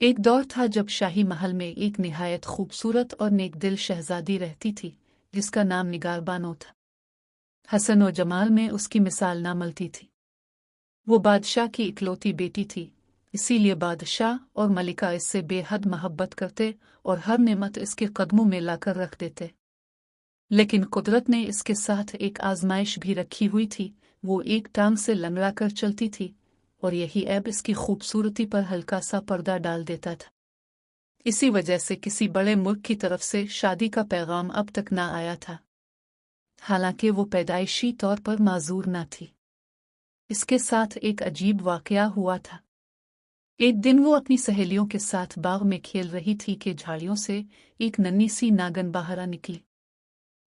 एक दौर था जब शाही महल में एक निहायत खूबसूरत और नेकदिल शहजादी रहती थी जिसका नाम निगार बानो था। हसन और जमाल में उसकी मिसाल ना मिलती थी। वो बादशाह की इकलौती बेटी थी, इसीलिए बादशाह और मलिका इससे बेहद मोहब्बत करते और हर नेमत इसके कदमों में लाकर रख देते। लेकिन कुदरत ने इसके साथ एक आजमाइश भी रखी हुई थी। वो एक टांग से लंगड़ा कर चलती थी और यही ऐब इसकी खूबसूरती पर हल्का सा पर्दा डाल देता था। इसी वजह से किसी बड़े मुल्क की तरफ से शादी का पैगाम अब तक ना आया था, हालांकि वो पैदाइशी तौर पर माजूर ना थी। इसके साथ एक अजीब वाकया हुआ था। एक दिन वो अपनी सहेलियों के साथ बाग में खेल रही थी कि झाड़ियों से एक नन्ही सी नागन बाहर आ निकली।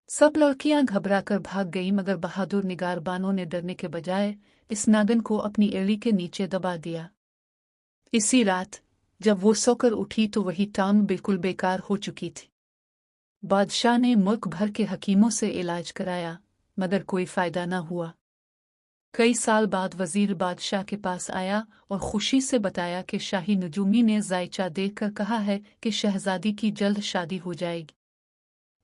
सब लड़कियां घबराकर भाग गईं, मगर बहादुर निगार बानो ने डरने के बजाय इस नागन को अपनी एड़ी के नीचे दबा दिया। इसी रात जब वो सोकर उठी तो वही टांग बिल्कुल बेकार हो चुकी थी। बादशाह ने मुल्क भर के हकीमों से इलाज कराया, मगर कोई फायदा न हुआ। कई साल बाद वजीर बादशाह के पास आया और खुशी से बताया कि शाही नजूमी ने जायचा देखकर कहा है कि शहजादी की जल्द शादी हो जाएगी।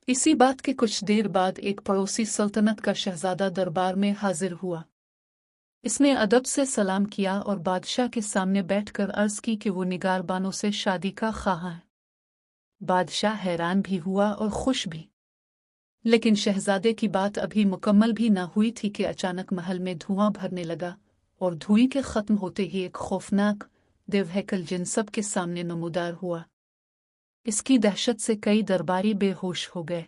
इसी बात के कुछ देर बाद एक पड़ोसी सल्तनत का शहजादा दरबार में हाजिर हुआ। इसने अदब से सलाम किया और बादशाह के सामने बैठकर अर्ज की कि वो निगार बानो से शादी का ख्वाह है। बादशाह हैरान भी हुआ और खुश भी। लेकिन शहजादे की बात अभी मुकम्मल भी न हुई थी कि अचानक महल में धुआं भरने लगा और धुएं के खत्म होते ही एक खौफनाक देवहैकल जिन सब के सामने नमूदार हुआ। इसकी दहशत से कई दरबारी बेहोश हो गए।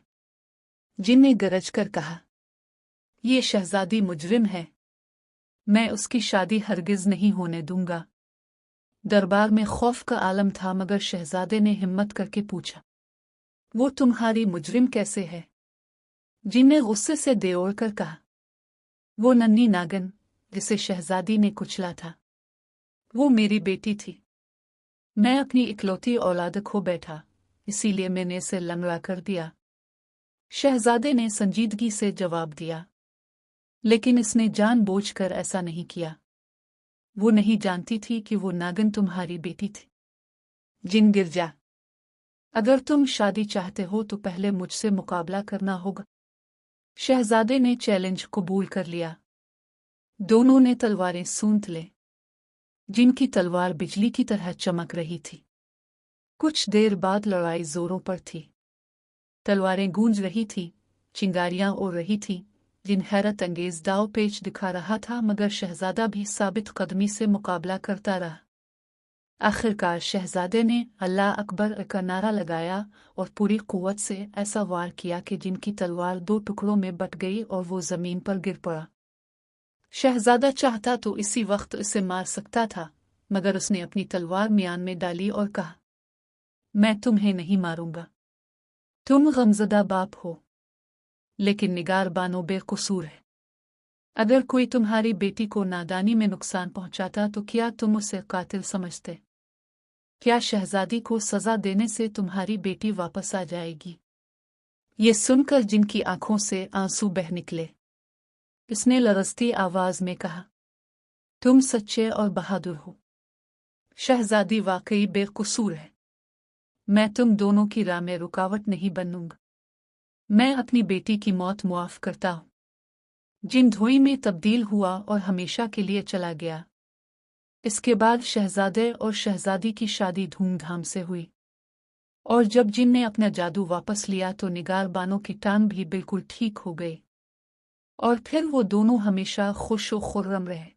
जिन ने गरज कर कहा, ये शहजादी मुजरिम है, मैं उसकी शादी हरगिज नहीं होने दूंगा। दरबार में खौफ का आलम था, मगर शहजादे ने हिम्मत करके पूछा, वो तुम्हारी मुजरिम कैसे है? जिन ने गुस्से से देओड़ कर कहा, वो नन्ही नागन जिसे शहजादी ने कुचला था, वो मेरी बेटी थी। मैं अपनी इकलौती औलाद खो बैठा, इसीलिए मैंने इसे लंगड़ा कर दिया। शहजादे ने संजीदगी से जवाब दिया, लेकिन इसने जानबूझकर ऐसा नहीं किया। वो नहीं जानती थी कि वो नागन तुम्हारी बेटी थी। जिन गिर जा, अगर तुम शादी चाहते हो तो पहले मुझसे मुकाबला करना होगा। शहजादे ने चैलेंज कबूल कर लिया। दोनों ने तलवारें सूंघ ले। जिनकी तलवार बिजली की तरह चमक रही थी। कुछ देर बाद लड़ाई जोरों पर थी। तलवारें गूंज रही थी, चिंगारियां उड़ रही थी। जिन हैरत अंगेज दाव पेच दिखा रहा था, मगर शहजादा भी साबित कदमी से मुकाबला करता रहा। आखिरकार शहजादे ने अल्लाह अकबर का नारा लगाया और पूरी कुव्वत से ऐसा वार किया कि जिनकी तलवार 2 टुकड़ों में बट गई और वो जमीन पर गिर पड़ा। शहजादा चाहता तो इसी वक्त इसे मार सकता था, मगर उसने अपनी तलवार म्यान में डाली और कहा, मैं तुम्हें नहीं मारूंगा। तुम गमज़दा बाप हो, लेकिन निगार बानो बेकसूर है। अगर कोई तुम्हारी बेटी को नादानी में नुकसान पहुंचाता तो क्या तुम उसे कातिल समझते? क्या शहजादी को सजा देने से तुम्हारी बेटी वापस आ जाएगी? ये सुनकर जिनकी आंखों से आंसू बह निकले, इसने लरजती आवाज में कहा, तुम सच्चे और बहादुर हो। शहजादी वाकई बेकसूर है। मैं तुम दोनों की राह में रुकावट नहीं बनूंगा। मैं अपनी बेटी की मौत मुआफ करता हूं। जिन धुएं में तब्दील हुआ और हमेशा के लिए चला गया। इसके बाद शहजादे और शहजादी की शादी धूमधाम से हुई, और जब जिन ने अपना जादू वापस लिया तो निगार बानो की टांग भी बिल्कुल ठीक हो गई, और फिर वो दोनों हमेशा खुश और खुर्रम रहे।